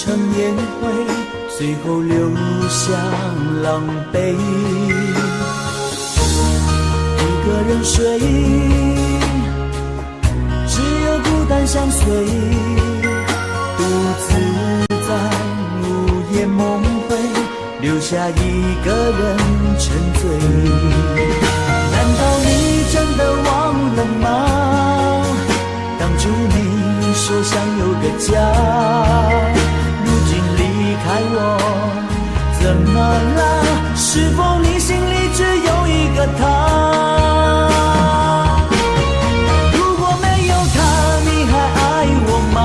成烟灰，最后留下狼狈。一个人睡，只有孤单相随，独自在午夜梦回，留下一个人沉醉。难道你真的忘了吗？当初你说想有个家，如今离开我，怎么了？是否你心里只有一个他？如果没有他，你还爱我吗？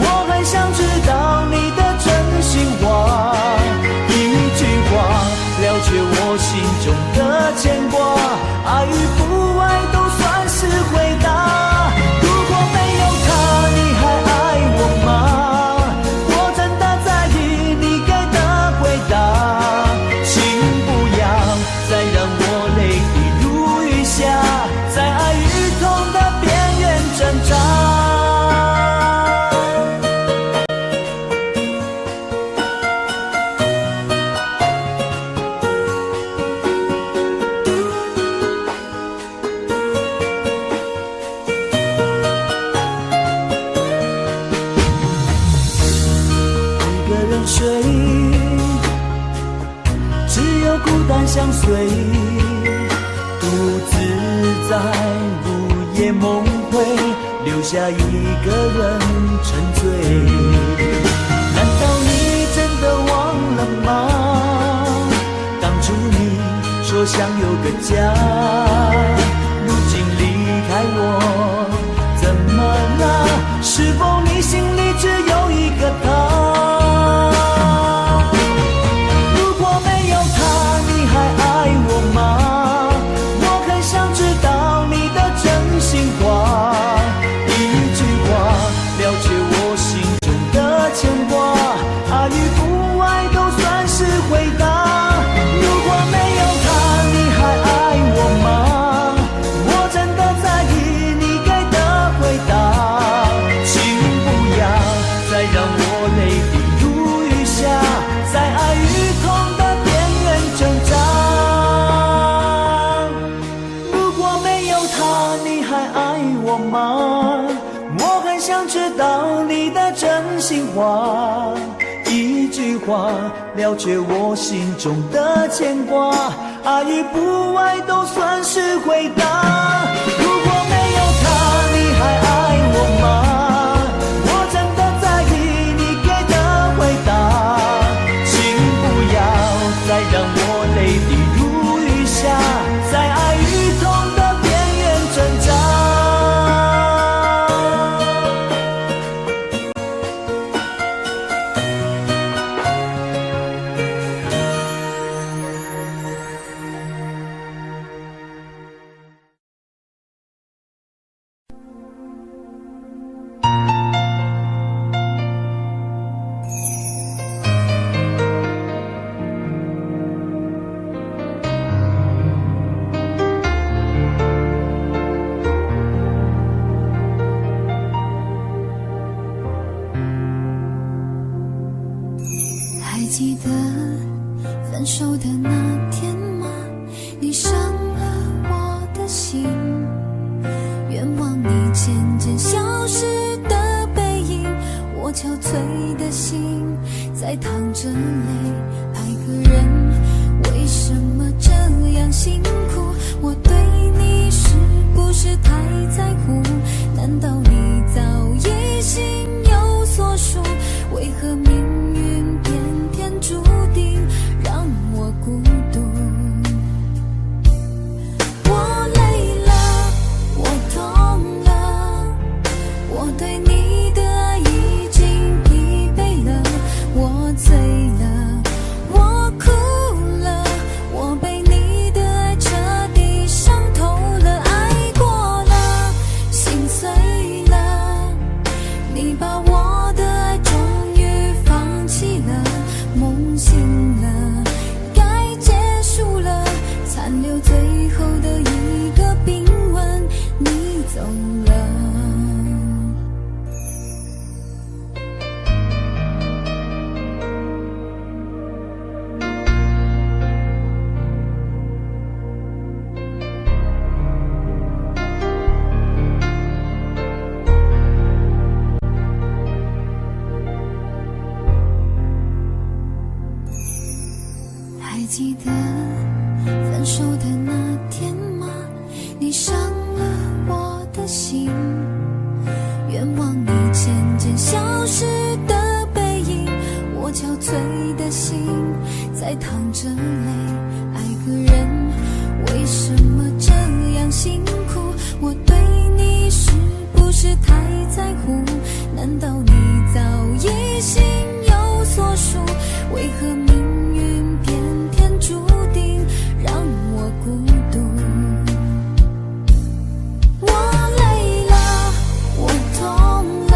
我很想知道你的真心话，一句话了却我心中的牵挂，爱与不爱都算是回答。相随，独自在午夜梦回，留下一个人沉醉。难道你真的忘了吗？当初你说想有个家，如今离开我，怎么了？是否你心里只有一个他？话一句话了却我心中的牵挂，爱与不爱都算是回答。如果没有他，你还爱我吗？我真的在意你给的回答，请不要再让我泪滴如雨下，在爱与痛的边缘挣扎。记得分手的那天吗？你伤了我的心，愿望你渐渐消失的背影，我憔悴的心在淌着泪。爱个人为什么这样辛苦？我对你是不是太在乎？难道你早已心有所属？为何命运偏偏注定让我孤独？我累了，我痛了，我对你的爱已经疲惫了，我醉了，我哭了，我被你的爱彻底伤透了，爱过了，心碎了。记得分手的那天吗？你伤了我的心，愿望你渐渐消失的背影，我憔悴的心在淌着泪。爱个人为什么这样辛苦？我对你是不是太在乎？难道你早已心有所属？为何命运偏偏注定让我孤独？我累了，我痛了，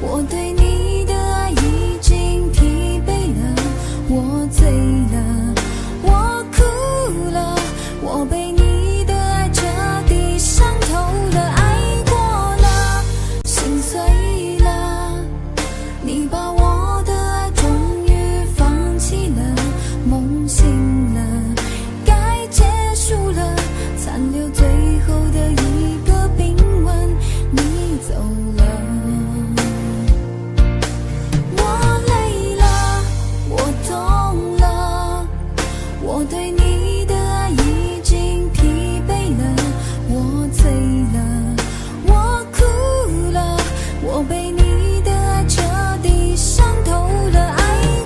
我对你的爱已经疲惫了，我醉了，我哭了，我被你的爱彻底伤透了，爱过了，心碎了，你把我的爱终于放弃了，梦醒了，该结束了，残留最后的一个冰吻，你走了。我累了，我痛了，我对你的爱已经疲惫了，我醉了，我哭了，我被你的爱彻底伤透了，爱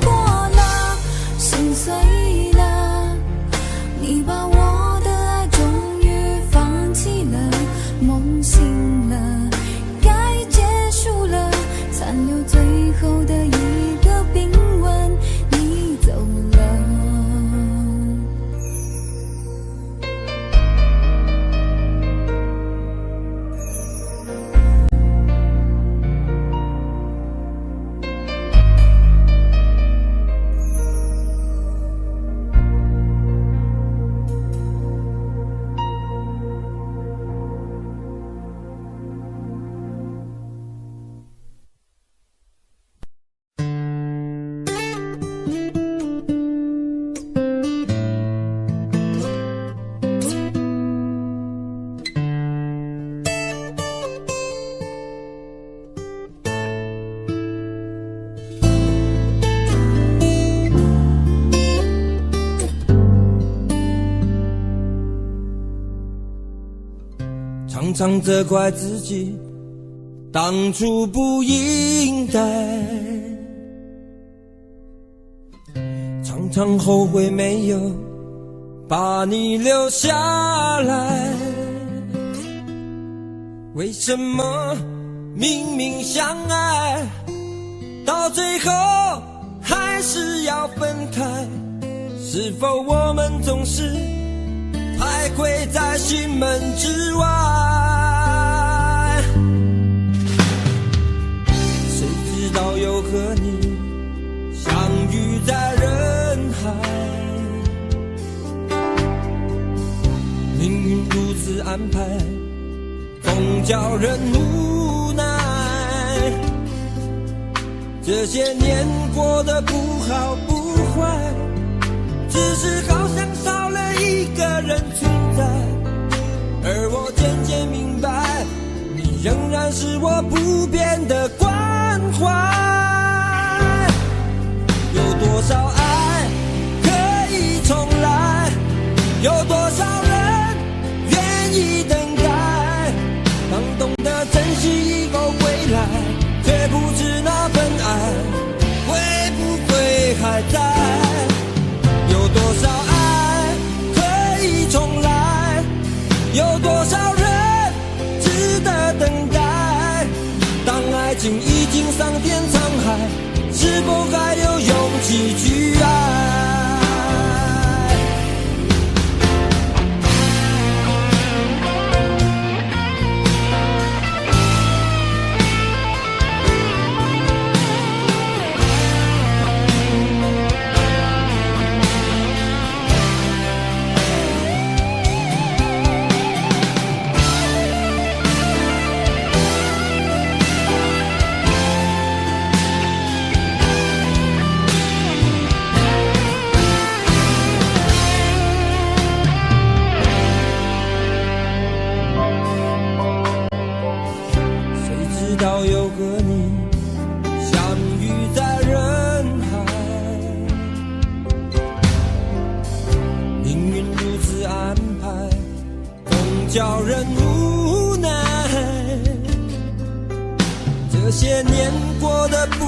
过了，心碎了，你把我的爱终于放弃了，梦醒了，该结束了，残留最后的一个冰吻，你走了。常常责怪自己当初不应该，常常后悔没有把你留下来。为什么明明相爱，到最后还是要分开？是否我们总是徘徊在心门之外？谁知道又和你相遇在人海，命运如此安排，总叫人无奈。这些年过得不好不坏，只是好像少了一个人存在，而我渐渐明白，你仍然是我不变的关怀。有多少爱可以重来，有多少人愿意等待，当懂得珍惜以后归来，却不知那份爱会不会还在。有多少爱可以重来，有多少人值得等待，当爱情已经桑田沧海，是否还有勇气去爱？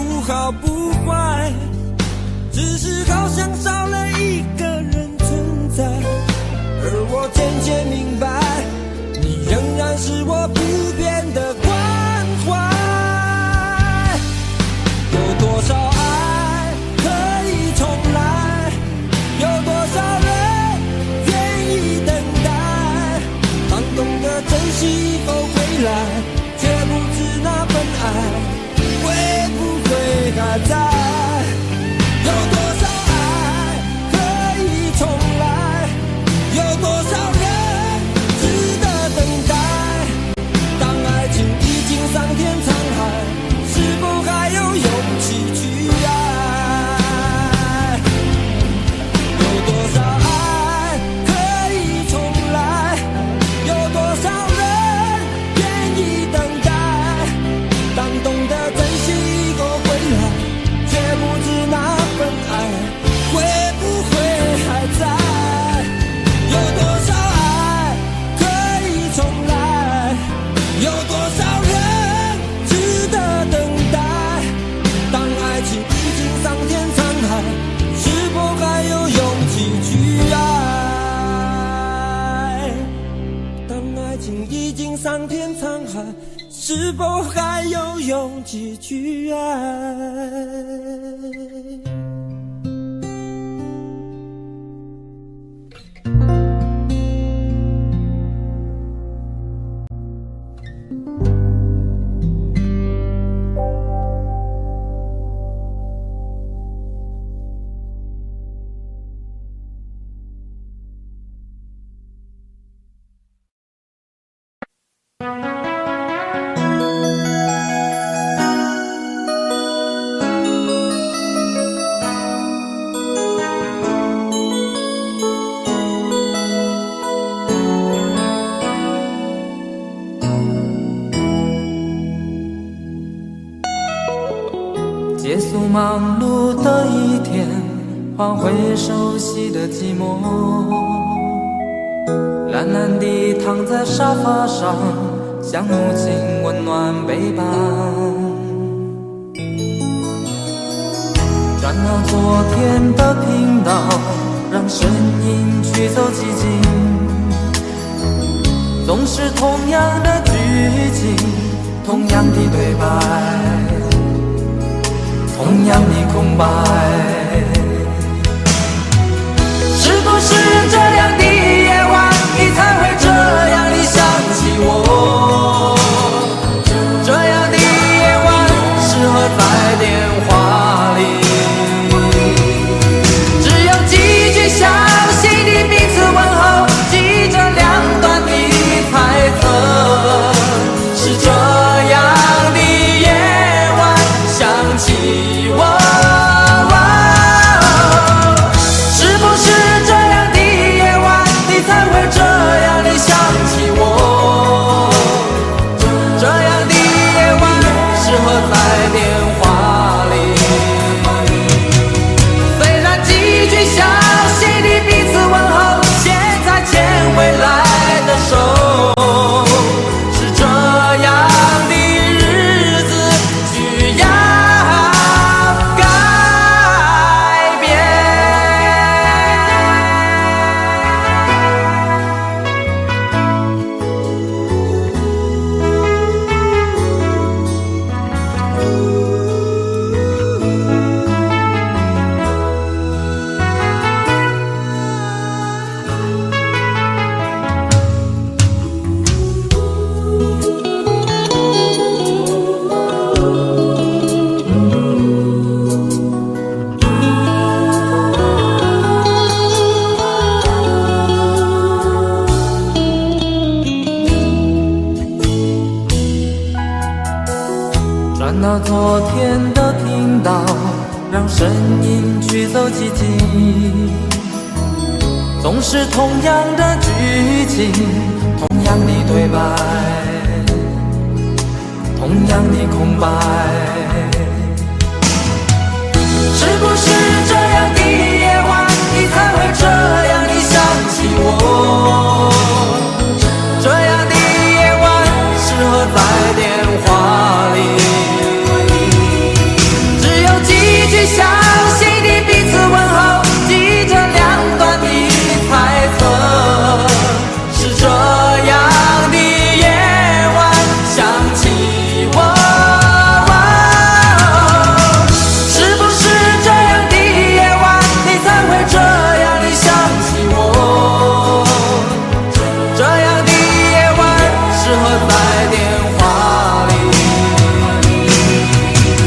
不好不坏，只是好像少了一个人存在。而我渐渐明白，你仍然是我不变的关怀。有多少爱可以重来，有多少人愿意等待，当懂得珍惜以后回来，却不知那份爱会不会还在。有多少爱可以重来，有多少人值得等待，当爱情已经桑田沧海，是否还有勇气去爱？有多少爱可以重来，有多少人愿意等待，当懂得珍惜以后回来，却不知那份爱会不会还在。有多少爱可以重来，有多少人值得等待，当爱情已经桑田沧海，是否还有勇气去爱？当爱情已经桑田沧海，是否还有勇气去爱？结束忙碌的一天，换回熟悉的寂寞，懒懒地躺在沙发上，像母亲温暖背叛。转到昨天的频道，让声音驱走寂静，总是同样的剧情，同样的对白，同样的空白。是不是这样的夜晚，你才会这样地想起我？这样的夜晚适合在电话里，只有几句详细的彼此问候，记着两端的猜测。是这样的夜晚想起我，是不是这样的夜晚，你才会这样地想起我？这样的夜晚适合在电话里，虽然几句详细的彼此问候，现在牵未来的手，是这样的日子需要改变。转到昨天的频道，让声音驱走寂静，总是同样的剧情，同样的对白，同样的空白。是不是这样的夜晚，你才会这样地想起我？这样的夜晚适合在电话里，只相信的彼此问候，记着两端的猜测，是这样的夜晚想起我，是不是这样的夜晚你才会这样的想起我？这样的夜晚适合在电话里，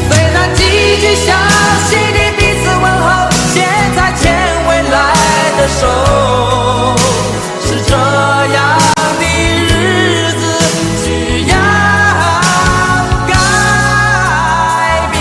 虽然几句相信的彼此问候，现在牵未来的手，是这样的日子需要改变。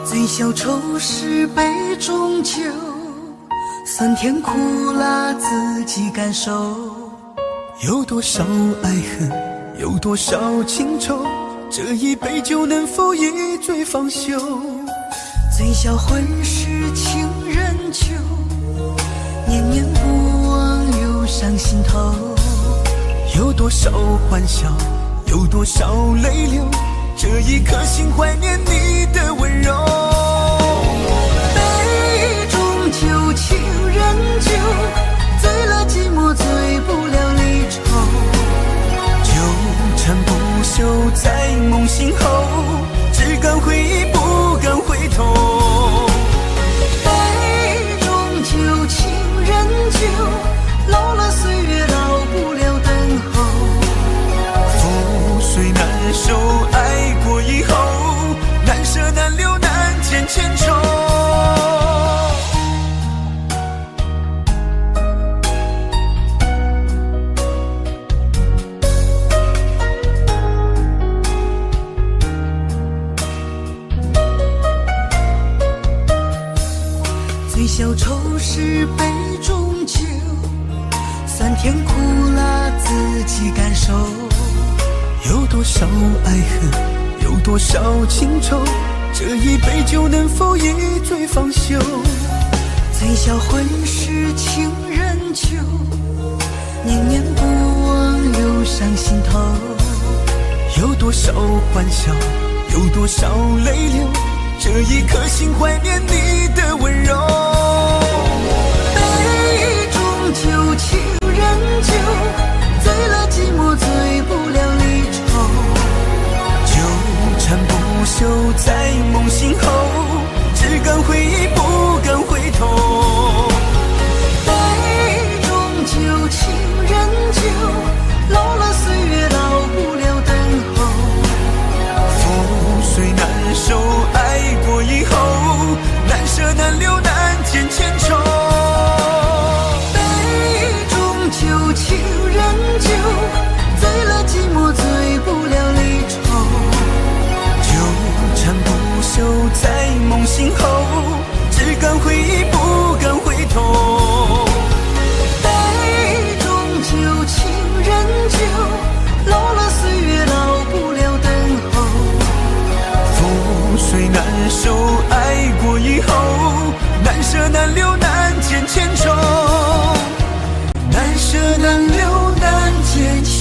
醉消愁是杯中酒，酸甜苦辣自己感受。有多少爱恨，有多少情愁，这一杯酒能否一醉方休？醉销魂是情人酒，念念不忘忧伤心头。有多少欢笑，有多少泪流，这一颗心怀念你的温柔。杯中酒，情人酒，醉了寂寞，醉不了离愁。纠缠不休在梦醒后，只敢回忆不敢回头。杯中酒，情人酒，老了岁月老不了等候。覆水难收，爱过以后，难舍难留难见千愁。醉消愁是杯中酒，酸甜苦辣自己感受。有多少爱恨，有多少情愁，这一杯酒能否一醉方休？醉销魂是情人酒，念念不忘忧伤心头。有多少欢笑，有多少泪流，这一颗心怀念你的温柔。杯中酒，情人酒，醉了寂寞，醉不了离愁。纠缠不休在梦醒后，只敢回忆不敢回头。杯中酒，情人酒，老了岁月老不了等候。覆水难收，爱过以后，难舍难留难见千愁。杯中酒，情人酒，醉了寂寞，醉不了离愁。纠缠不休在梦醒后，只敢回忆不敢回头。杯中酒，情人酒，老了岁月老不了等候。覆水难收，爱过以后，难舍难留难见千愁。难舍难留难见千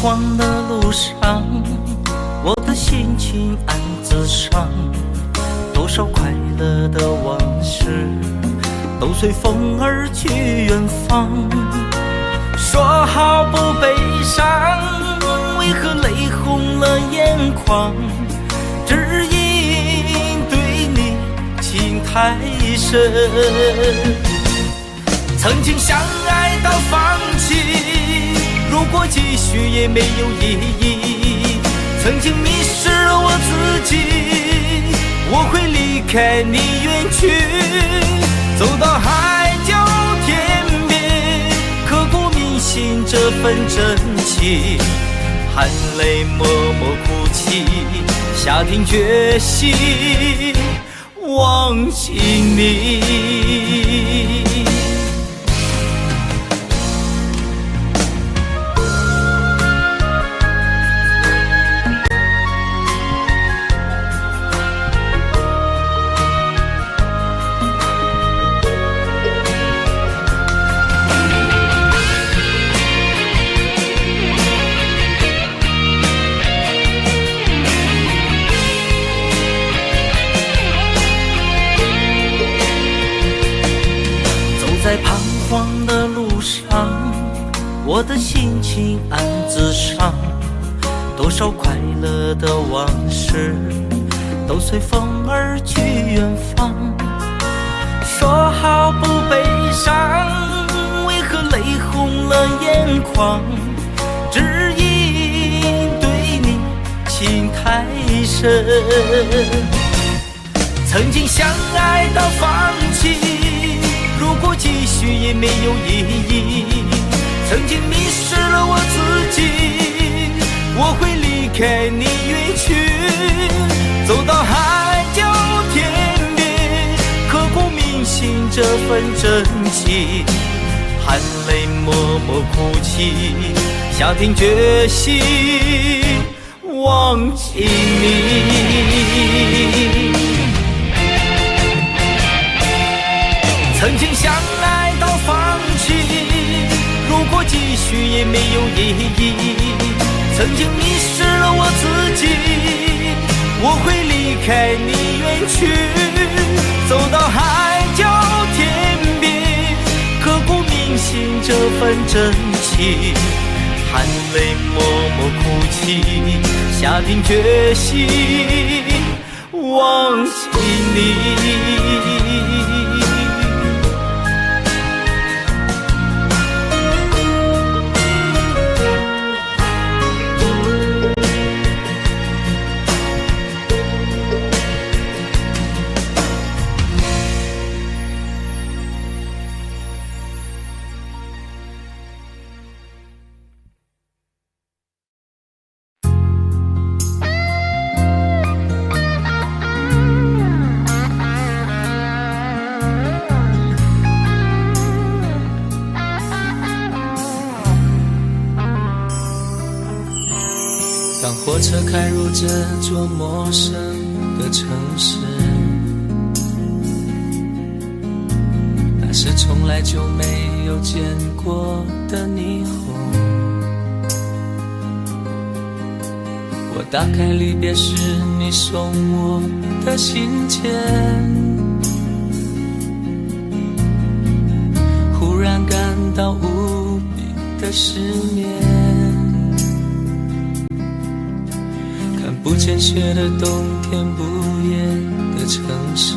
黄的路上，我的心情暗自伤，多少快乐的往事都随风而去远方。说好不悲伤，为何泪红了眼眶？只因对你情太深，曾经相爱到放弃，如果继续也没有意义。曾经迷失了我自己，我会离开你远去，走到海角天边，刻骨铭心这份真情，含泪默默哭泣，下定决心忘记你。在彷徨的路上，我的心情暗自伤，多少快乐的往事都随风而去远方。说好不悲伤，为何泪红了眼眶？只因对你情太深，曾经相爱到放弃，如果继续也没有意义。曾经迷失了我自己，我会离开你远去，走到海角天边，刻骨铭心这份真情，含泪默默哭泣，下定决心忘记你。曾经相爱到放弃，如果继续也没有意义。曾经迷失了我自己，我会离开你远去，走到海角天边，刻骨铭心这份真情，含泪默默哭泣，下定决心忘记你。当火车开入这座陌生的城市，那是从来就没有见过的霓虹。我打开离别时你送我的信件，忽然感到无比的失眠。不见雪的冬天，不夜的城市，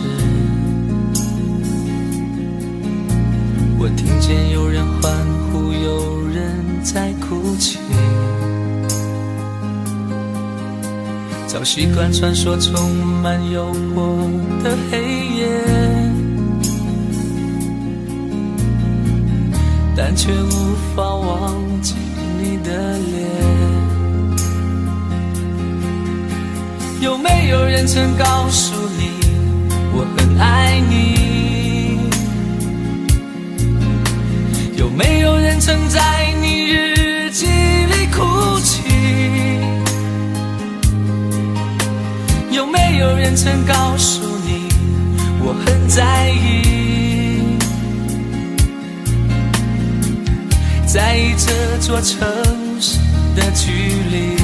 我听见有人欢呼，有人在哭泣。早习惯传说充满诱惑的黑夜，但却无法忘记你的脸。有没有人曾告诉你我很爱你？有没有人曾在你日记里哭泣？有没有人曾告诉你我很在意？在意这座城市的距离。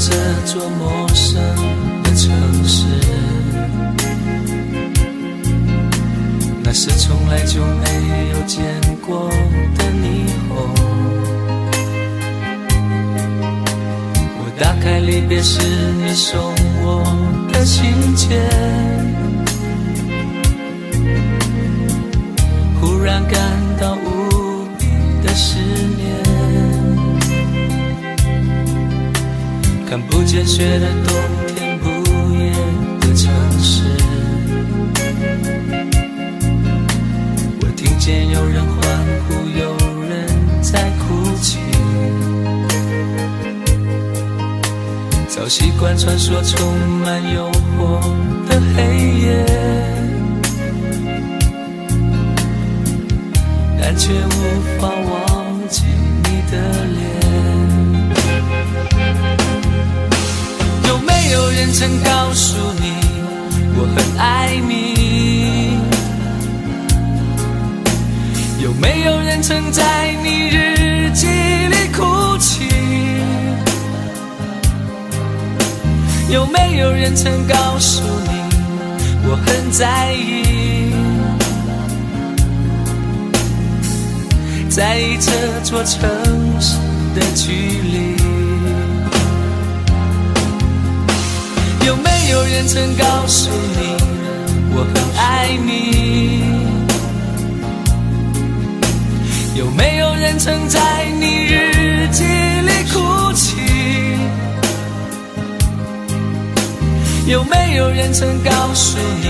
这座陌生的城市，那是从来就没有见过的霓虹。我打开离别时你送我的信件，忽然感到无比的思念。看不见雪的冬天，不夜的城市，我听见有人欢呼，有人在哭泣。早习惯穿梭充满诱惑的黑夜，但却无法忘记你的脸。有没有人曾告诉你我很爱你？有没有人曾在你日记里哭泣？有没有人曾告诉你我很在意？在意这座城市的距离。有没有人曾告诉你我很爱你？有没有人曾在你日记里哭泣？有没有人曾告诉你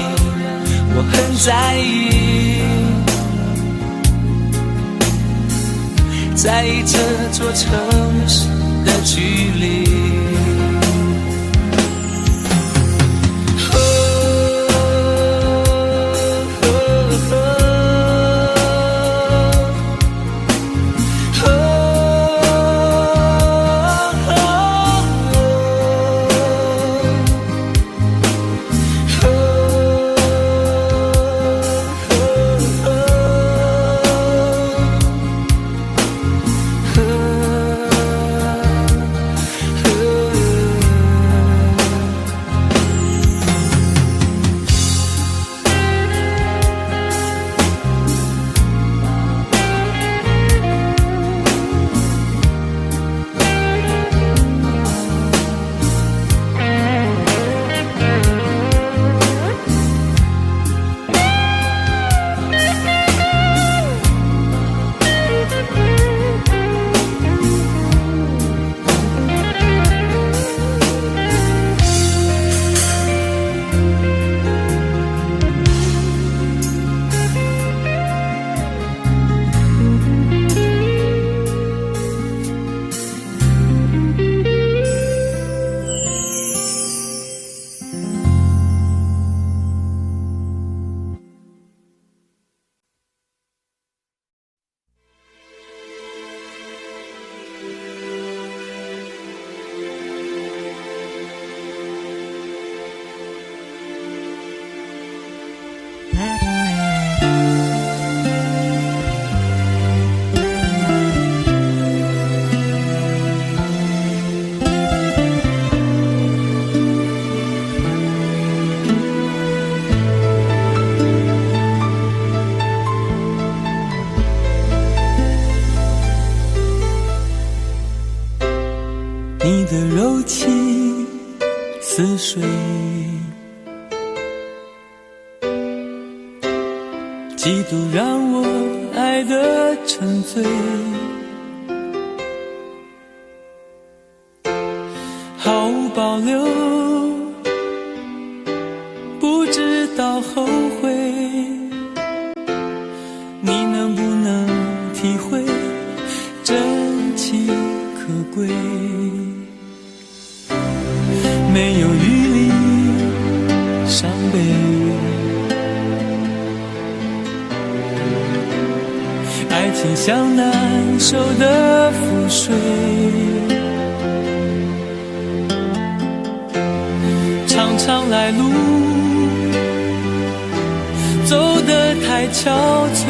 我很在意？在意这座城市的距离。你的柔情似水，几度让我爱得沉醉，毫无保留，不知道后悔。情像难收的覆水，常常来路走得太憔悴，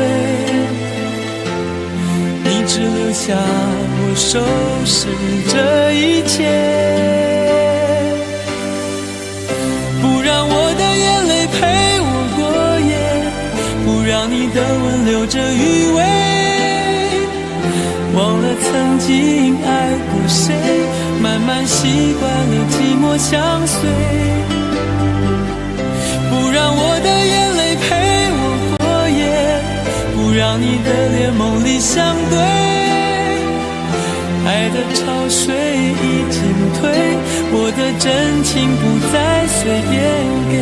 你只留下我收拾这一切，不让我的眼泪陪我过夜，不让你的吻留着余味，忘了曾经爱过谁，慢慢习惯了寂寞相随，不让我的眼泪陪我过夜，不让你的脸梦里相对，爱的潮水已经退，我的真情不再随便给。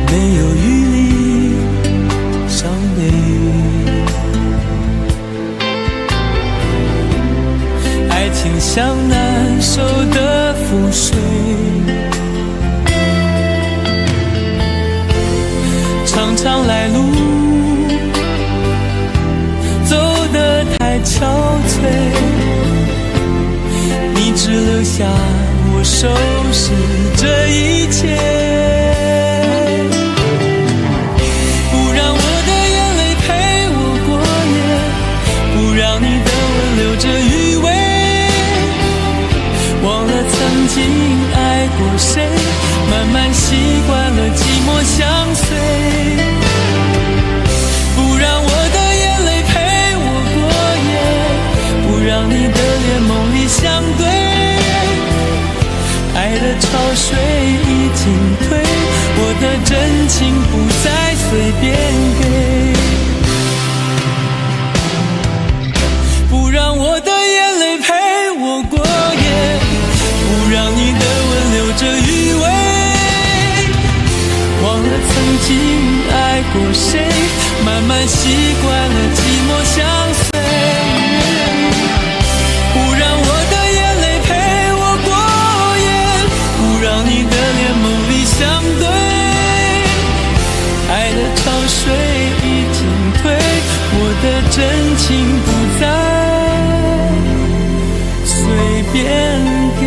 没有余力伤悲，爱情像难收的覆水，常常来路走得太憔悴，你只留下我收拾这一切，曾经爱过谁，慢慢习惯了寂寞相随，不让我的眼泪陪我过夜，不让你的脸梦里相对，爱的潮水已经退，我的真情不再随便给，不让我的眼泪陪我过夜，不让你的吻留着余味，忘了曾经爱过谁，慢慢习惯了寂寞相随，不让我的眼泪陪我过夜，不让你的脸梦里相对，爱的潮水已经退，我的真情不再随便给。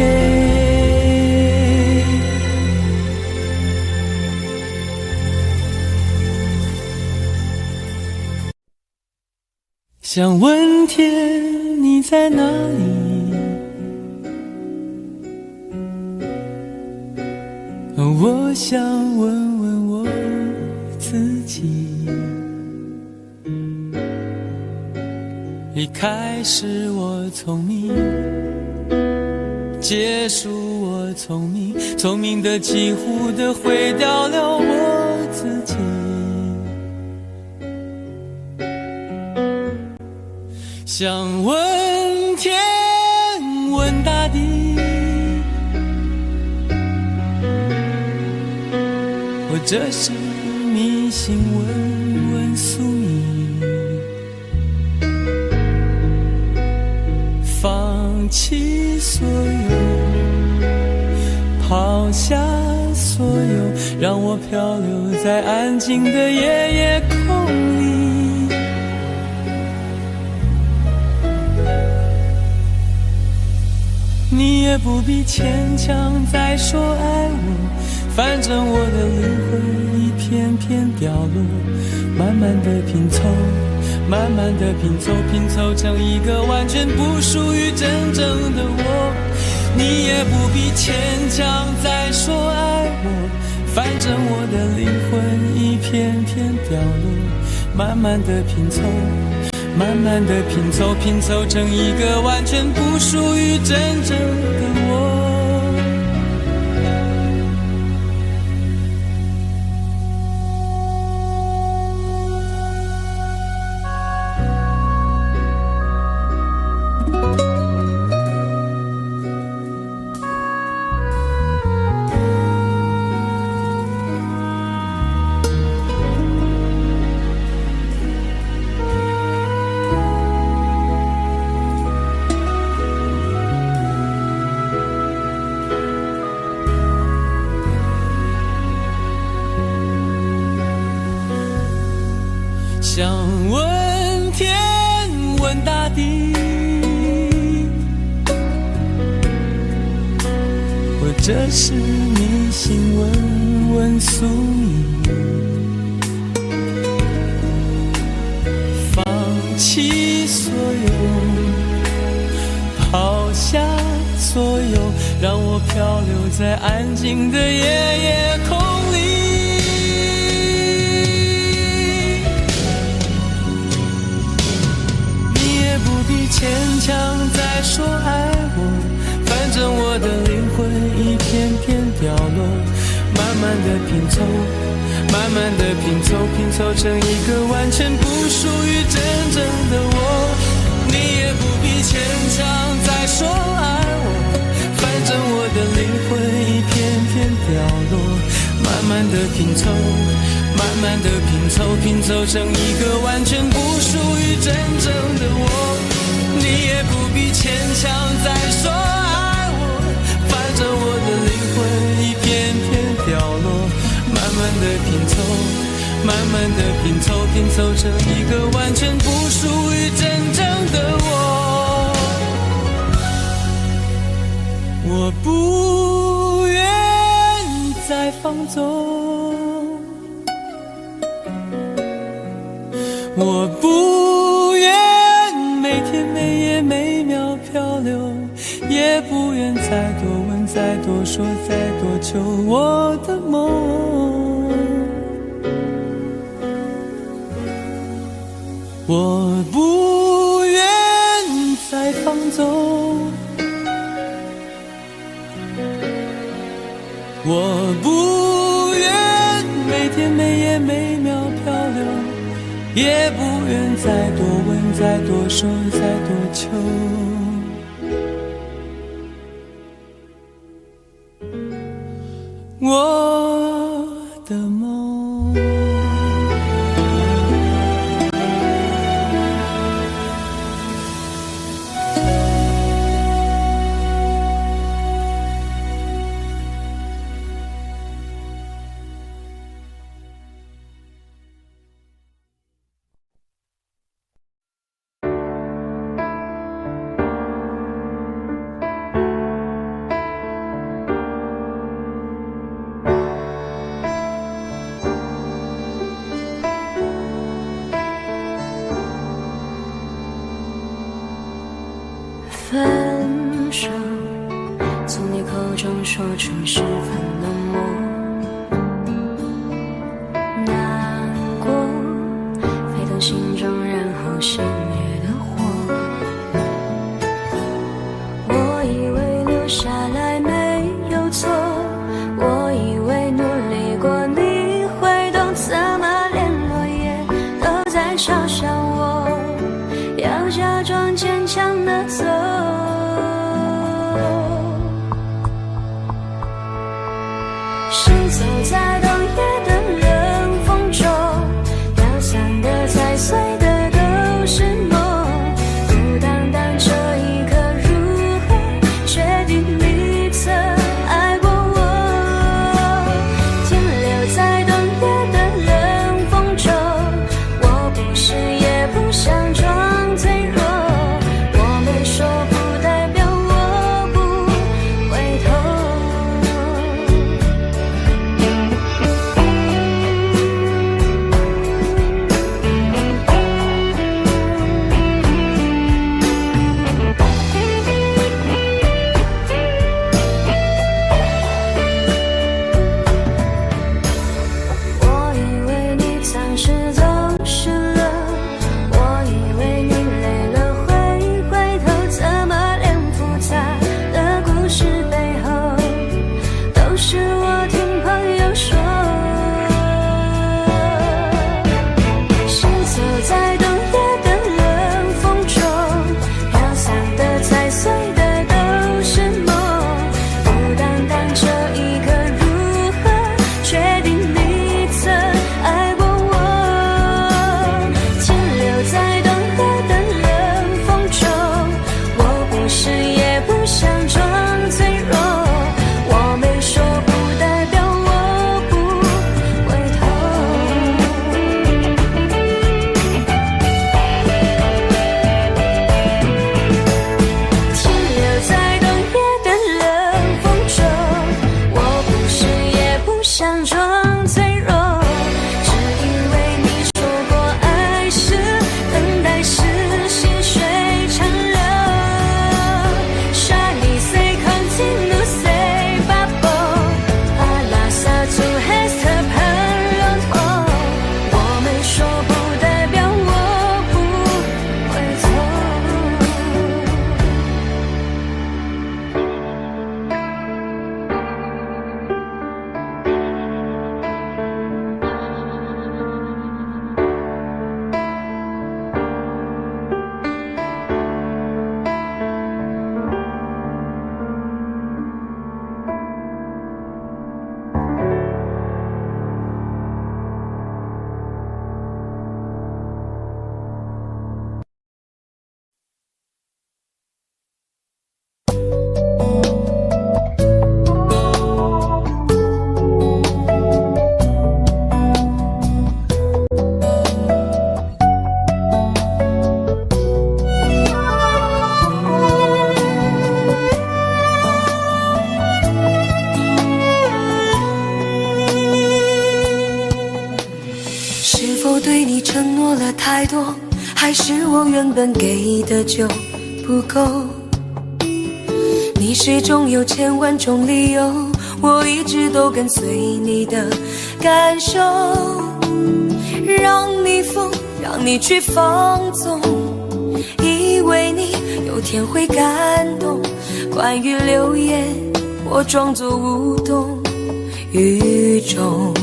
想问天你在哪里，我想问问我自己，一开始我聪明，结束我聪明，聪明的几乎的毁掉了我自己，想问天问大地，或者是迷信问问宿命，放弃所有，抛下所有，让我漂流在安静的夜夜空里，你也不必牵强再说爱我，反正我的灵魂一片片掉落，慢慢的拼凑，慢慢的拼凑，拼凑成一个完全不属于真正的我，你也不必牵强再说爱我，反正我的灵魂一片片掉落，慢慢的拼凑，慢慢的拼凑，拼凑成一个完全不属于真正的我。这是你心问问宿命，放弃所有，抛下所有，让我漂流在安静的夜空里。你也不必牵强再说爱我，反正我的灵魂一片片掉落，慢慢的拼凑，慢慢的拼凑，拼凑成一个完全不属于真正的我。你也不必牵强再说爱我，反正我的灵魂一片片掉落，慢慢的拼凑，慢慢的拼凑，拼凑成一个完全不属于真正的我。你也不必牵强再说爱我，反正我的灵魂一片片掉落，慢慢的拼凑，慢慢的拼凑，拼凑成一个完全不属于真正的我。我不愿再放纵，我不愿每天每夜每秒漂流，也不愿再多问再多说再多求我的梦。我不愿再放纵，我不愿每天每夜每秒漂流，也不愿再多问再多说再多求我的梦。分手，从你口中说出十分冷漠，难过沸腾心中，然后熄灭的火。我以为留下来没有错，我以为努力过你会懂，怎么连落叶都在嘲笑我，要假装坚强的走。行走在冬夜的冷风中，飘散的踩碎的都是梦，孤单单这一刻如何确定你曾爱过我？停留在冬夜的冷风中，我不是也不想装脆弱，我没说太多，还是我原本给的就不够？你始终有千万种理由，我一直都跟随你的感受，让你疯，让你去放纵，以为你有天会感动。关于流言，我装作无动于衷。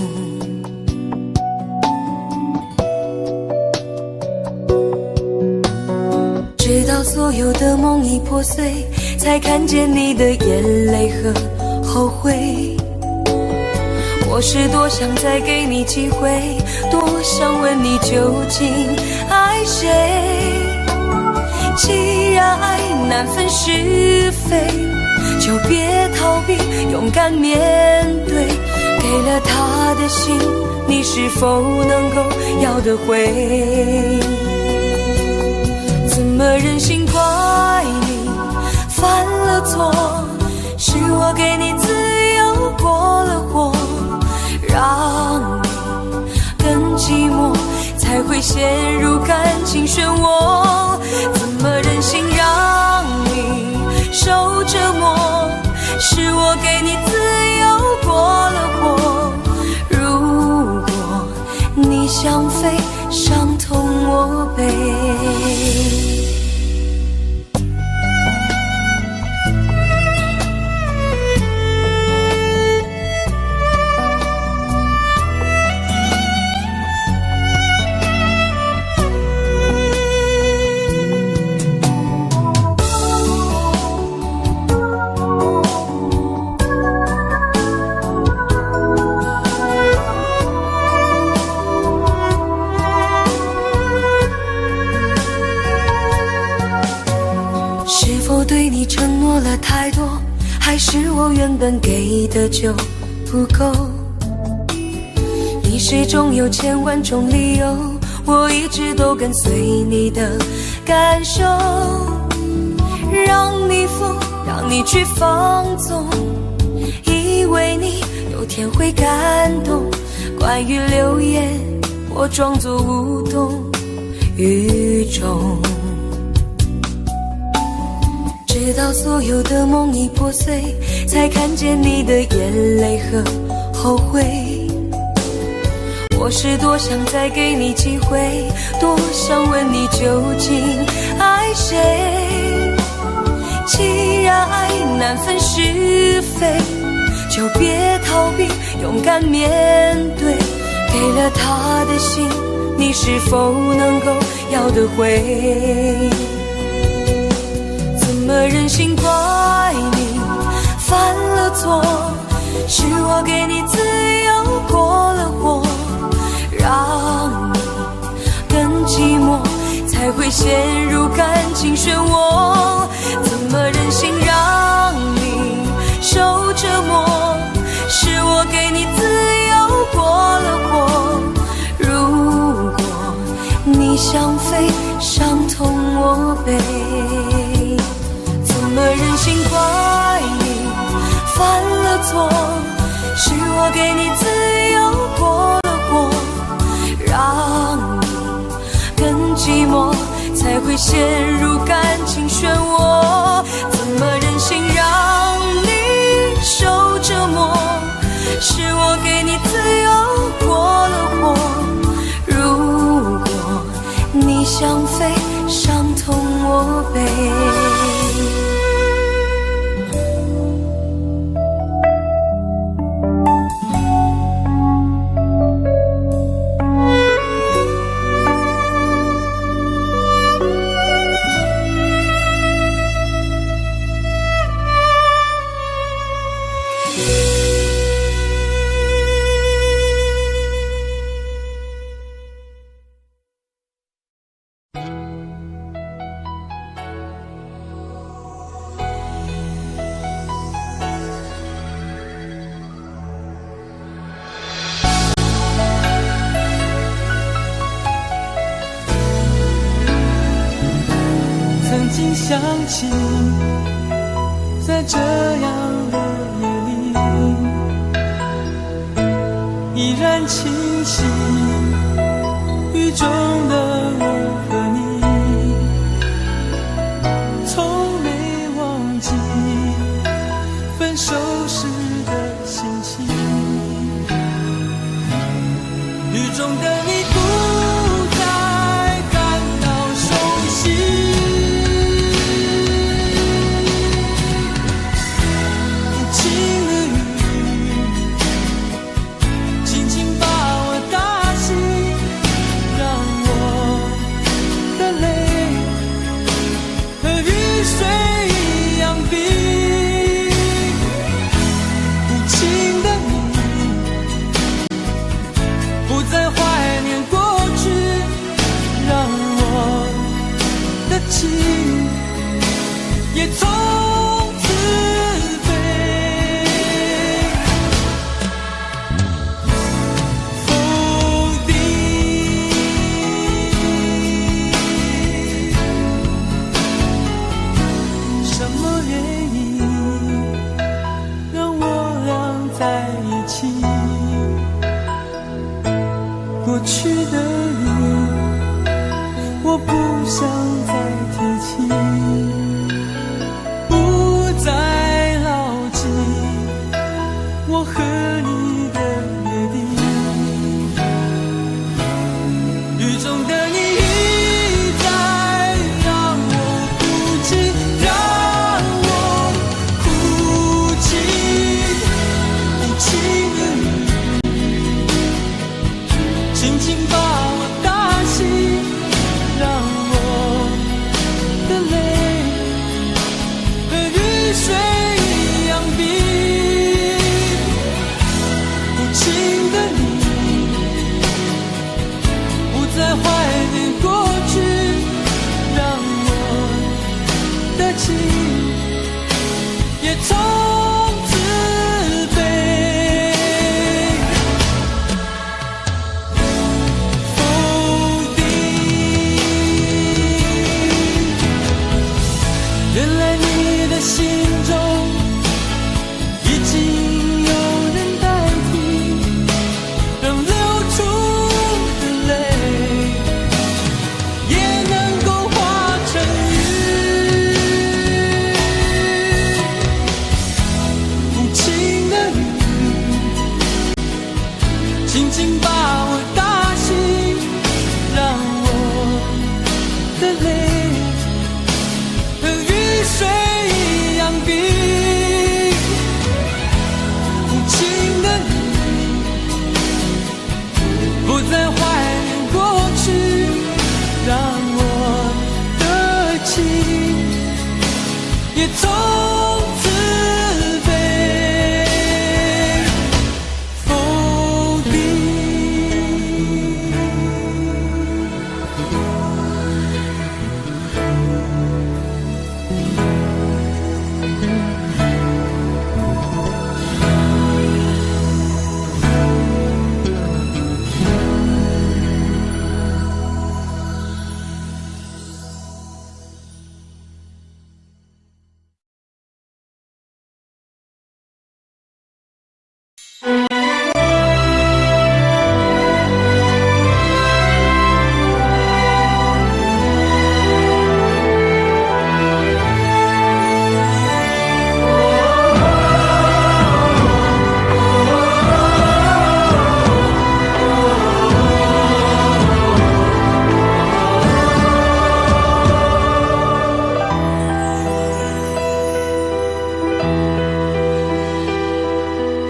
直到所有的梦已破碎，才看见你的眼泪和后悔。我是多想再给你机会，多想问你究竟爱谁。既然爱难分是非，就别逃避，勇敢面对。给了他的心，你是否能够要得回？怎么忍心怪你犯了错？是我给你自由过了火，让你更寂寞，才会陷入感情漩涡。怎么忍心让你受折磨？是我给你自由过了火。如果你想飞，伤痛我背。对你承诺了太多，还是我原本给的就不够？你始终有千万种理由，我一直都跟随你的感受，让你疯，让你去放纵，以为你有天会感动。关于流言，我装作无动于衷。直到所有的梦已破碎，才看见你的眼泪和后悔。我是多想再给你机会，多想问你究竟爱谁。既然爱难分是非，就别逃避，勇敢面对。给了他的心，你是否能够要得回？怎么忍心怪你犯了错？是我给你自由过了火，让你更寂寞，才会陷入感情漩涡。怎么忍心让你受折磨？是我给你自由过了火。如果你想飞，伤痛我背。怎么忍心怪你犯了错？是我给你自由过了火，让你更寂寞，才会陷入感情漩涡。怎么忍心让你受折磨？是我给你自由过了火。如果你想飞，伤痛我背。曾经想起，在这样的夜里，依然清晰，雨中的我也从此飞。否定，什么原因让我俩在一起？过去的你，我不想再提起，不再牢记我和你的约定。雨中的你一再让我哭泣，让我哭泣，无情的你轻轻把我打醒，让我的泪和雨水一样冰。无情的你不再怀念过去，让我的情也从此飞。否定，原来你的心中已经有人代替，让流出的泪也能够化成雨。无情的你轻轻把我打醒，让我的泪和雨水一样冰。无情的你不再怀念过去，让我的情也从此飞。否定。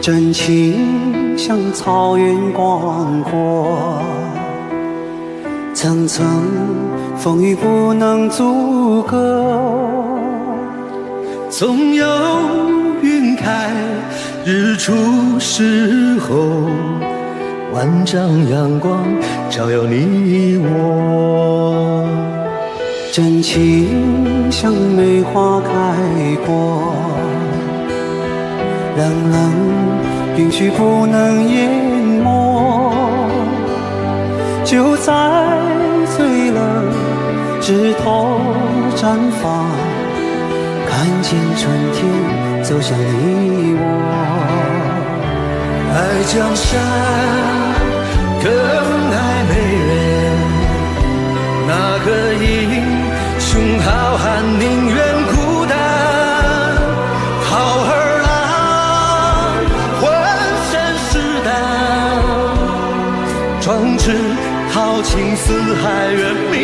真情像草原广阔，层层风雨不能阻隔。总有云开日出时候，万丈阳光照耀你我。真情像梅花开过，冷冷允许不能淹没，就在最冷枝头绽放，看见春天走向你我。爱江山更爱美人，哪个英雄好汉宁愿孤单？好儿郎浑身是胆，壮志豪情四海远名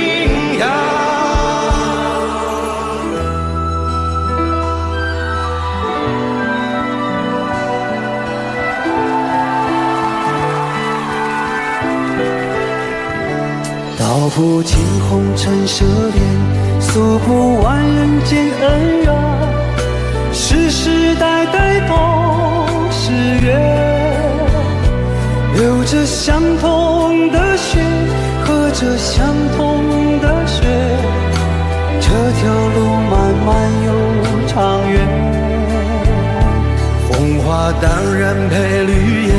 扬。道不尽红尘奢恋，诉不完人间恩怨，世世代代都是缘，流着相同的血，喝着相同的水，这条路漫漫又花当然配绿叶，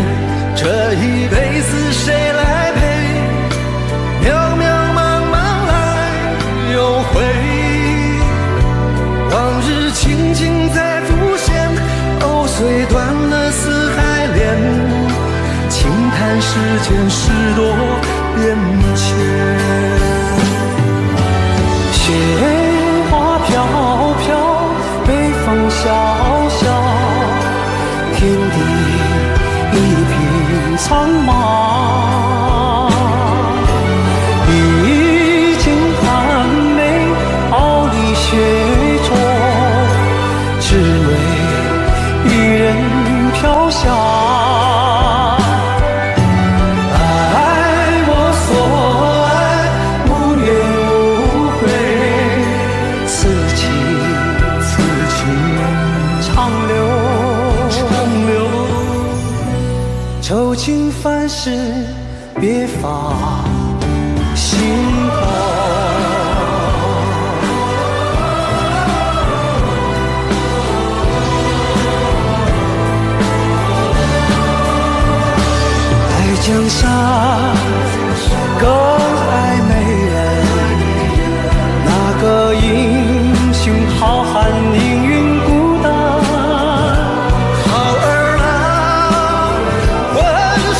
这一辈子谁来陪？渺渺茫茫来又回，往日情景再浮现，藕虽断了丝还连，轻叹世间事多变迁。雪花飘飘，北风萧萧，天地一片苍茫。一襟寒梅傲立雪中，只为一人飘香。愁情烦事别放心头，爱江山更爱美人，那个英雄好汉命运孤单，好儿郎浑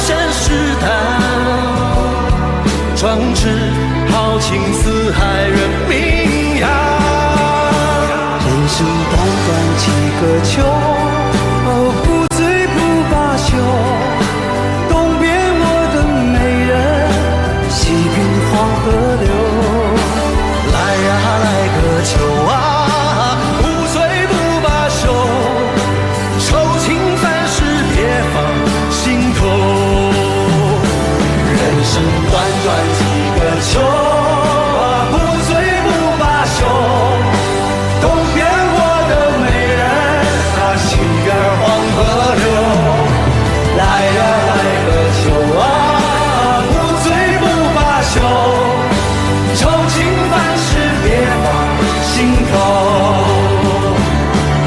身是胆，壮志豪情四海人名扬。人生短短几个秋，不醉不罢休，东边我的美人，西边黄河流。来呀来个秋啊，不醉不罢休，愁情烦事别放心头。人生短短几个秋，不醉不罢休，东边我的美人，西边黄河流。来呀来个秋啊，不醉不罢休，愁情烦事别放心头。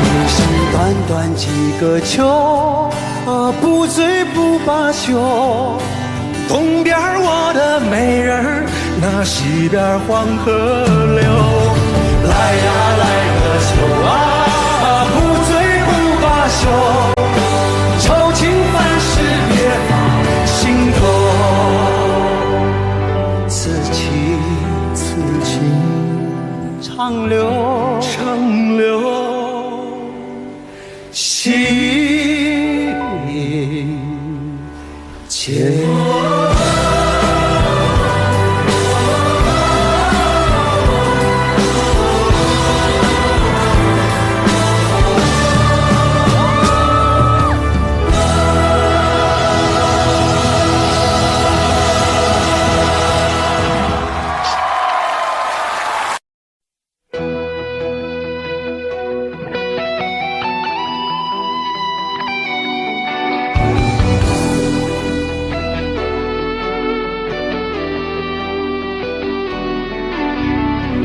人生短短几个秋，不醉不罢休，东边我的美人，那西边黄河流。来呀来个秋啊，不醉不罢休，愁情烦事别放心头。此情此情长留长留心间。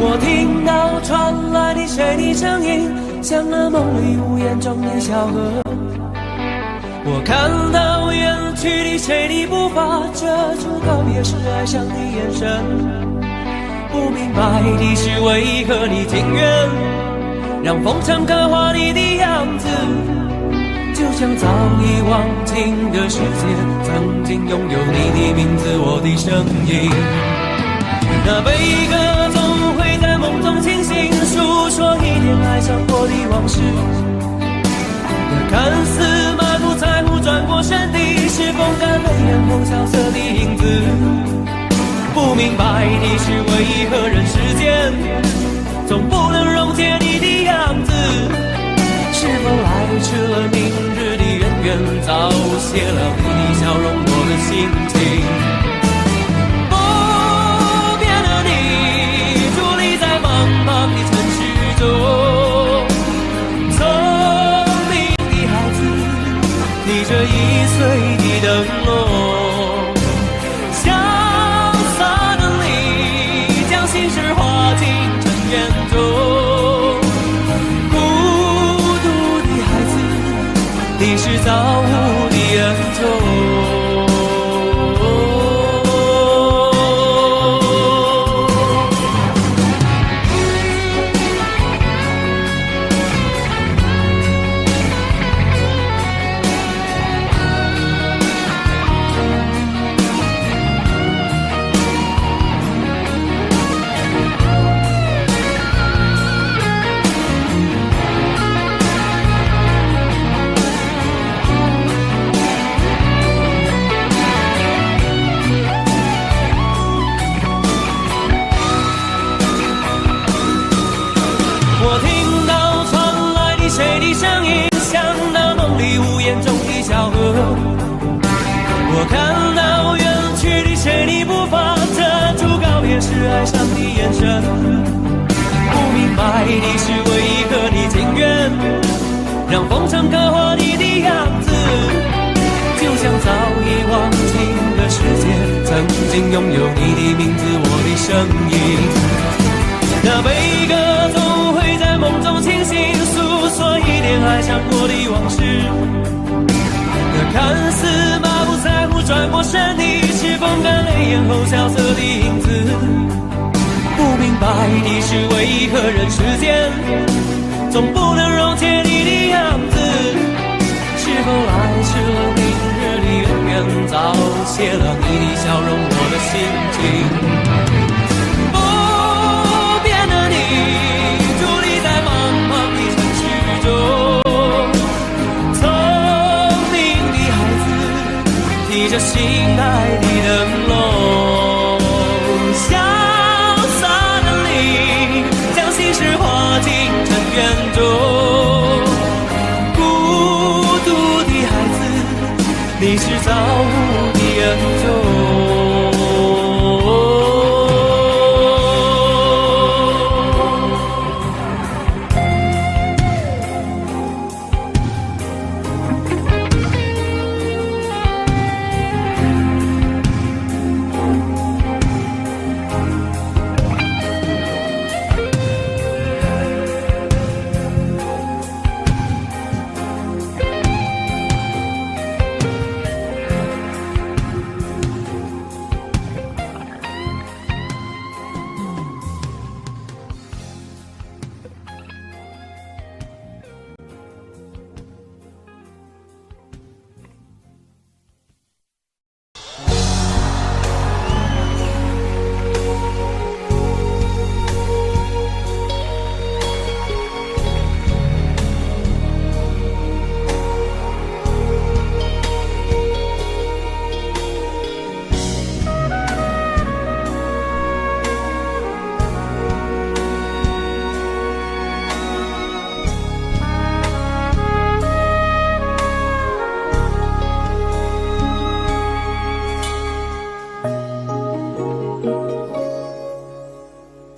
我听到传来你谁的声音，像那梦里无言中的小河。我看到远去的谁的步伐，遮住告别时哀伤的眼神。不明白的是为何你情愿让风尘刻画你的样子，就像早已忘情的世界曾经拥有你的名字，我的声音。那悲歌总会在梦中清醒，诉说一点哀伤过的往事。那看似满不在乎转过身的，是风干泪眼后萧瑟的影子。不明白的是为何人世间总不能溶解你的样子，是否来迟了明日的渊源，早谢了你的笑容我的心情。茫的城市中，聪明的孩子，逆着易碎的灯笼，潇洒的你将心事化进尘缘中。造物的恩宠。我听到传来的谁的声音，像那梦里屋檐中的小河。我看到远去的谁的步伐，遮住告别时哀伤的眼神。不明白的是为何你情愿让风尘刻画你的样子，就像早已忘情的世界，曾经拥有你的名字，我的声音。那悲歌总会在梦中清醒，诉说一点爱上过的往事。那看似马不在乎转过身的，是风干泪眼后萧瑟的影子。不明白的是为何人世间总不能溶解你的样子，是否爱迟了明日的远远，早谢了你的笑容，我的心情。提着心爱的灯笼，潇洒的你将心事化进尘缘中。孤独的孩子，你是造物的恩宠。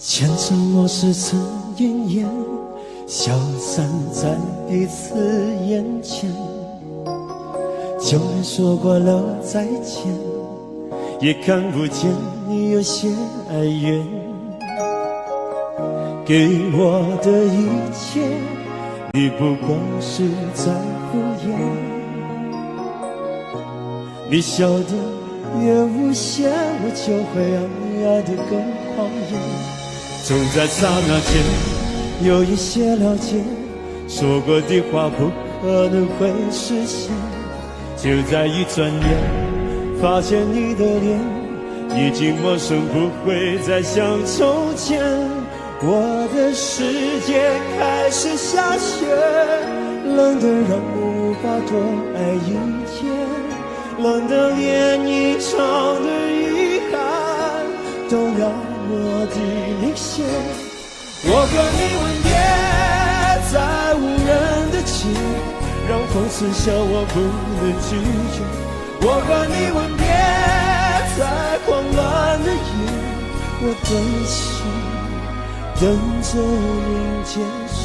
前尘往事曾奄奄，消散在彼此眼前。旧人说过了再见，也看不见你有些哀怨。给我的一切，你不过是在敷衍。你笑得越无邪，我就会爱得更狂野。总在刹那间有一些了解，说过的话不可能会实现。就在一转眼，发现你的脸已经陌生，不会再像从前。我的世界开始下雪，冷得让我无法多爱一天，冷得连一场的遗憾都要我的领先。我和你吻别在无人的街，让风刺笑我不能拒绝。我和你吻别在慌乱的夜，我的心等着迎接伤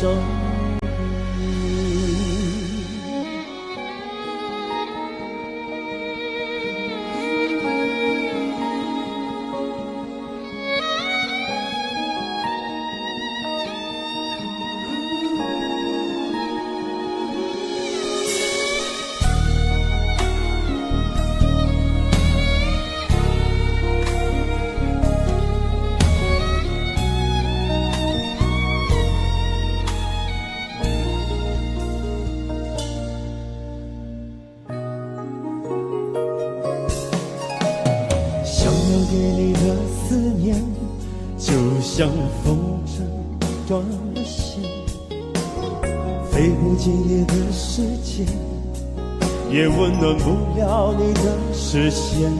给你的思念，就像风筝断了线，飞不进你的世界，也温暖不了你的视线。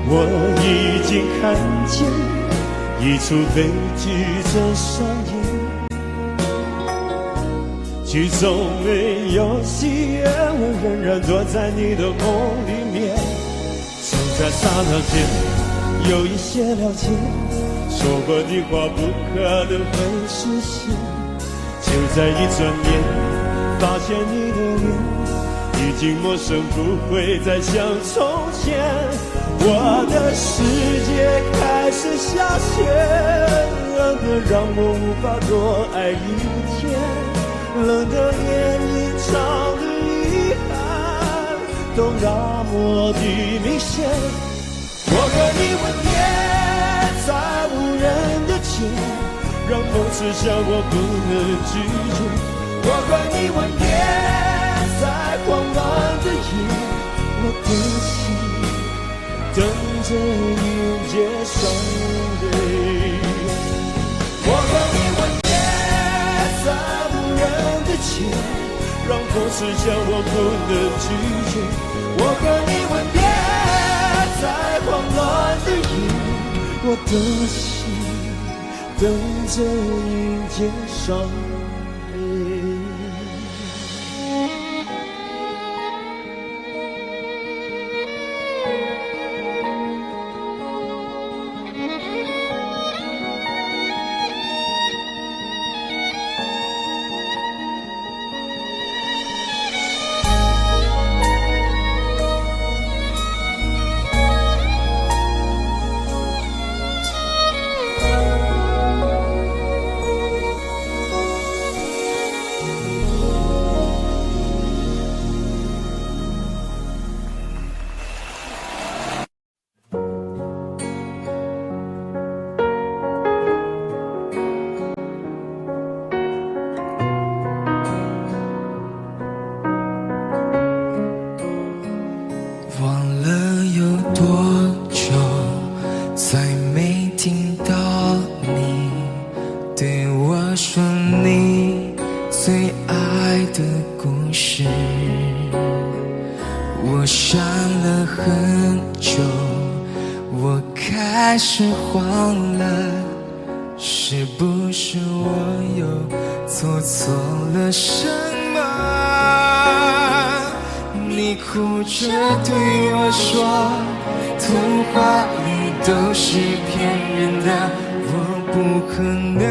我已经看见一出悲剧正上演，剧中没有喜悦，我仍然躲在你的梦里面。就在刹那间有一些了解，说过的话不可能会实现。就在一转眼发现你的脸已经陌生，不会再像从前。我的世界开始下雪，冷得让我无法多爱一天，冷得连一场的遗憾都那么的明显。我和你吻别在无人的街，让梦刺向我不能拒绝。我和你吻别在慌乱的夜，我的心等着迎接伤悲。我和你吻别在无人的街，让风刺向我不能拒绝。我和你吻别在慌乱的夜，我的心等着迎接伤悲。开始慌了，是不是我又做错了什么？你哭着对我说，童话里都是骗人的，我不可能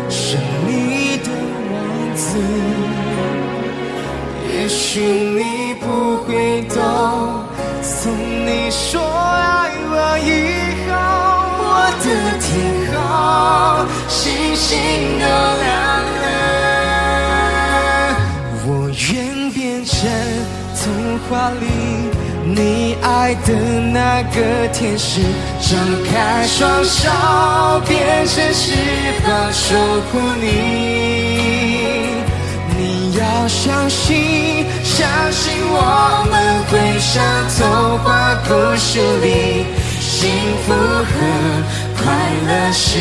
是你的王子。也许你不会懂，从你说爱我以后，我的天空星星都亮了。我愿变成童话里你爱的那个天使，张开双手变成翅膀守护你。你要相信，相信我们会像童话故事里，幸福和快乐是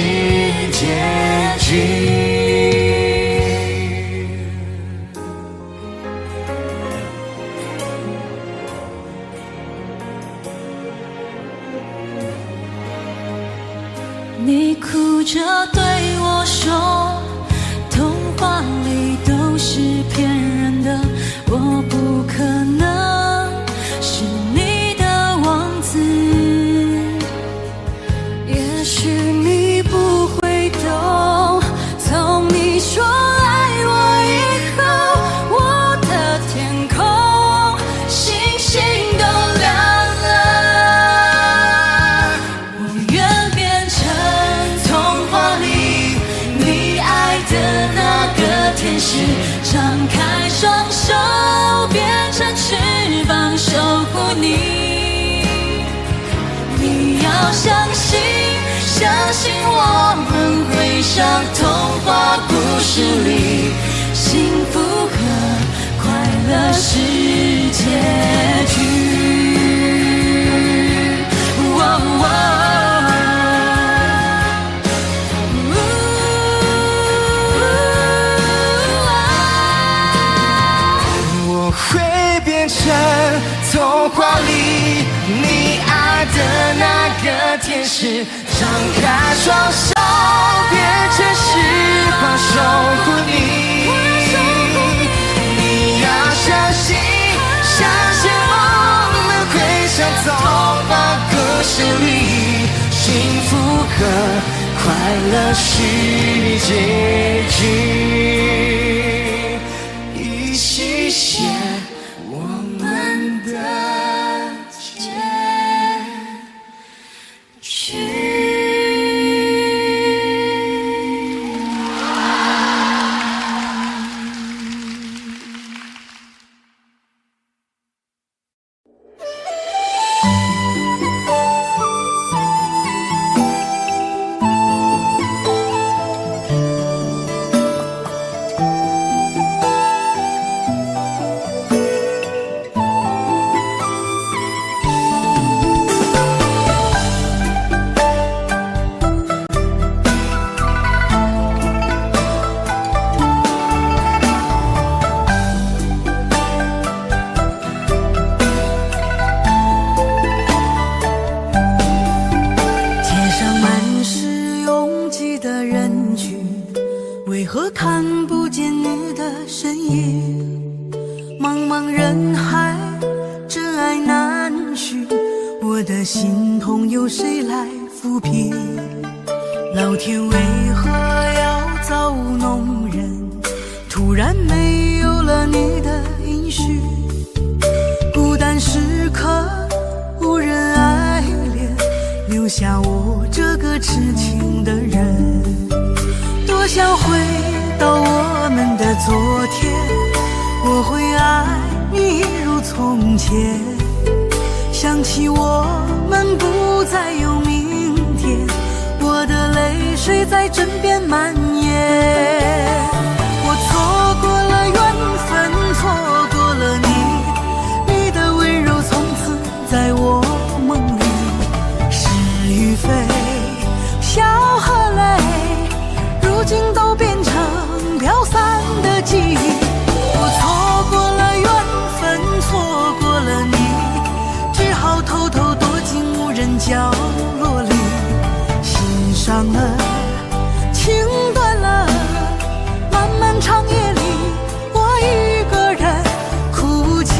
结局。你哭着对我说，童话里都是骗人的，我不可能是你的王子。也许你不会懂，从你说爱我以后，我的天空星星都亮了。我愿变成童话里你爱的那个天使，张开双手变成翅膀守护你。你要相信，相信我们会像童话故事里，幸福和快乐是结局。现实，张开双手变成翅膀守护你。你要相信，相信梦们会像童话故事里，幸福和快乐是结局，一起写我们的结局。为何看不见你的身影？茫茫人海，真爱难寻，我的心痛有谁来抚平？老天为何要造物弄人？突然没有了你的音讯，孤单时刻无人爱怜，留下我这个痴情的人。多想回到我们的昨天，我会爱你如从前。想起我们不再有明天，我的泪水在枕边蔓延。我错过了缘分，错过了你，你的温柔从此在我梦里。是与非，笑和泪，如今都变成飘散的记忆。我错过了缘分，错过了你，只好偷偷躲进无人角落里。心伤了，情断了，漫漫长夜里，我一个人哭泣。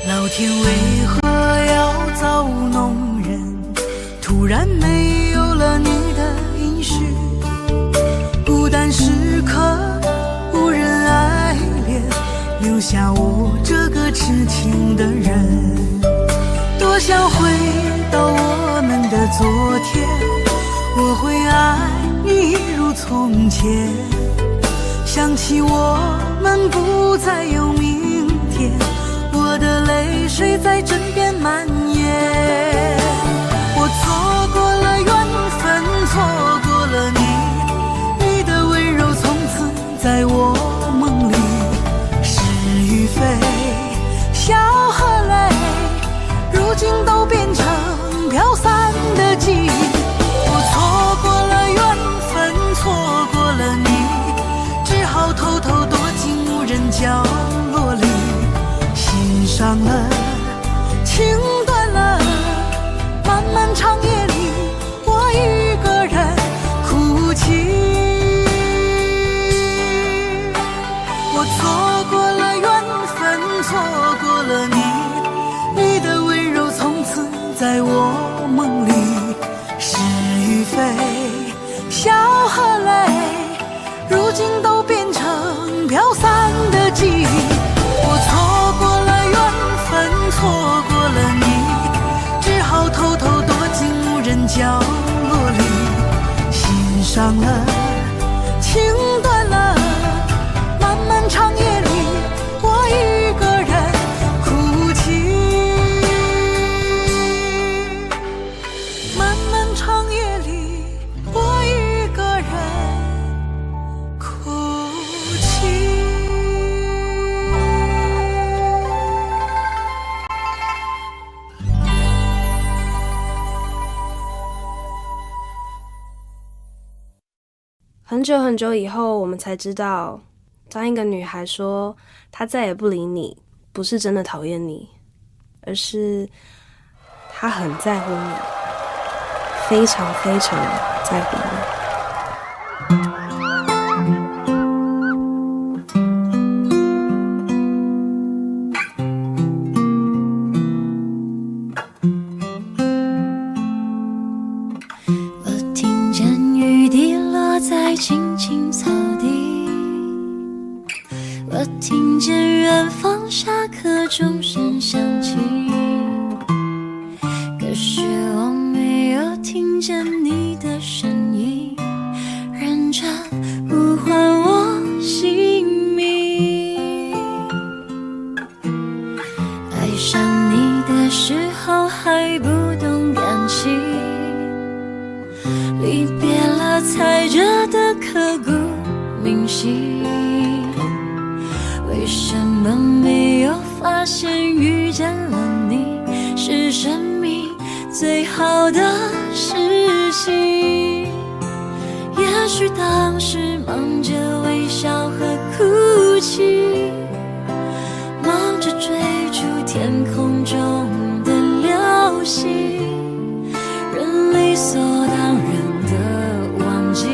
老天为何要造物弄人？突然没有了你的音讯，孤单时刻无人爱怜，留下我这个痴情的人。多想回到我们的昨天，我会爱你如从前。想起我们不再有明天，我的泪水在枕边蔓延。我错过了缘分，错过了你，你的温柔从此在我梦里。是与非，笑和泪，如今都变成飘散的记忆。我错过了缘分，错过了你，只好偷偷躲进无人角落里。心伤了，情断了，漫漫长夜里，我一个人哭泣。我错过了缘分，错过了你，你的温柔从此在我梦里。是与非，笑和泪，如今都变成飘散的记忆。我错过了缘分，错过了你，只好偷偷躲进无人角落里。心伤了，情断了，漫漫长夜里，我一个人哭泣。漫漫长夜里，我一个人哭泣。很久很久以后，我们才知道，当一个女孩说她再也不理你，不是真的讨厌你，而是她很在乎你，非常非常在乎你。青青草地，我听见远方下课钟声响起，可是我没有听见你的声音，认真呼唤我姓名。爱上你的时候还不懂感情，离别了才觉得刻骨铭心，为什么没有发现遇见了你是生命最好的事情？也许当时忙着微笑和哭泣，忙着追逐天空中的流星，人理所当然的忘记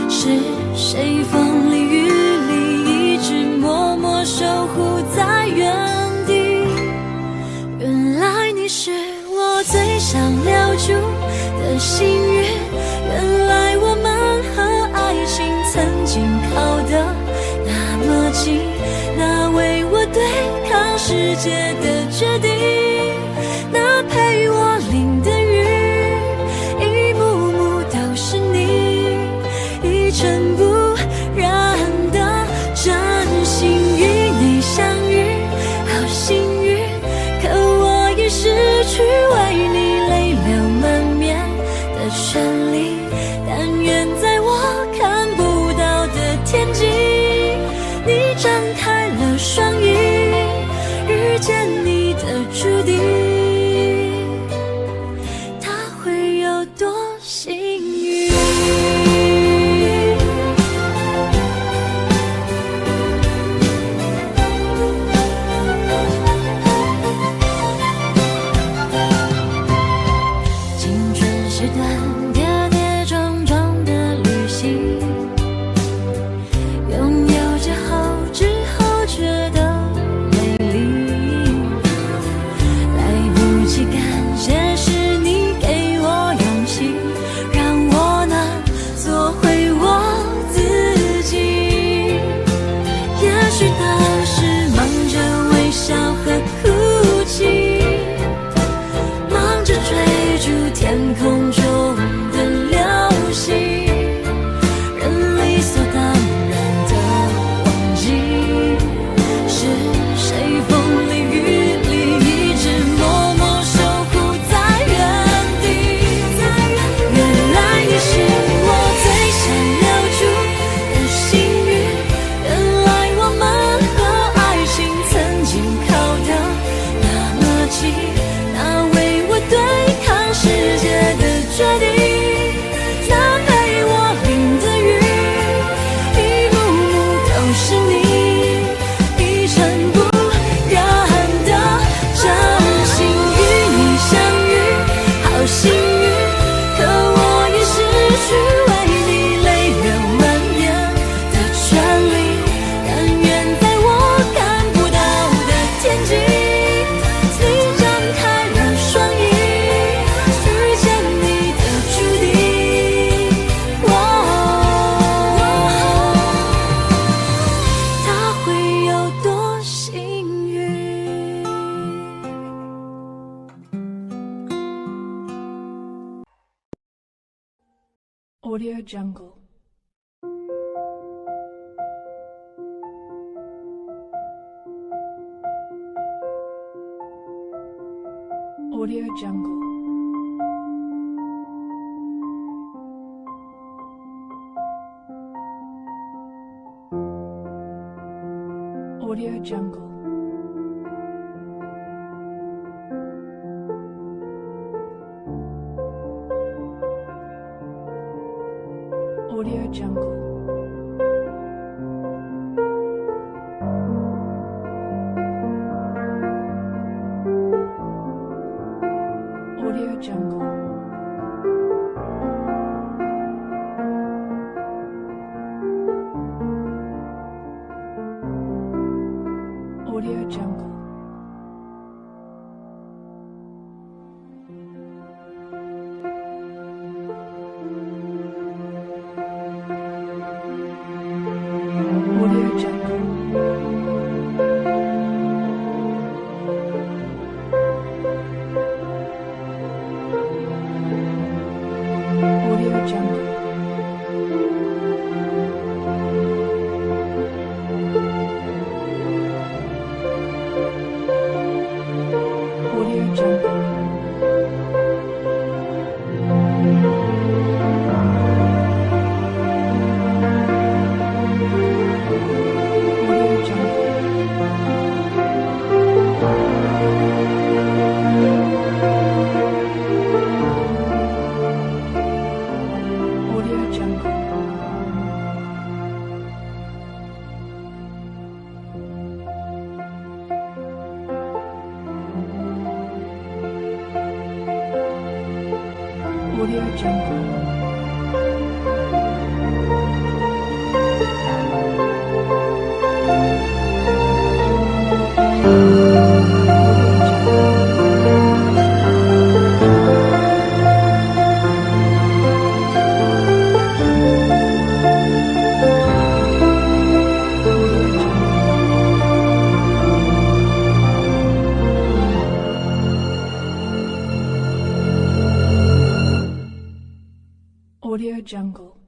是谁风里雨里一直默默守护在原地。原来你是我最想留住的幸运，原来我们和爱情曾经靠得那么近，那为我对抗世界的决定，那陪我淋的雨，一幕幕都是你，一尘不染的真心与你相遇，好幸运，可我已失去为你泪流满面的权利，但愿在我看不到的天际，你张开了双翼，遇见你的注定，他会有多幸运？青春是段跌跌撞撞的旅行，拥有之后觉得美丽，来不及感谢是你给我勇气，让我能做回我自己。也许当时忙着微笑和哭泣，忙着追逐天空中的流星，人理所当然的忘记是谁风里雨里一直默默守护在原地。原来你是我最想留住的幸运，原来我们和爱情曾经靠得那么近，那为我对抗世界的决定，那陪我淋的雨，一幕幕都是你，一尘不染的真心与你相遇，好幸运，可我已失去为你泪流满面的权利，但愿在我看不到的天际，你张开了双翼，遇见你的注定。他会有多幸运？Audio Jungle. Audio Jungle. Audio Jungle. Audio Jungle. Audio Jungle. Audio Jungle. Audio Jungle. Audio Jungle. Audio Jungle. Audio Jungle. Audio Jungle. Audio Jungle. Audio Jungle.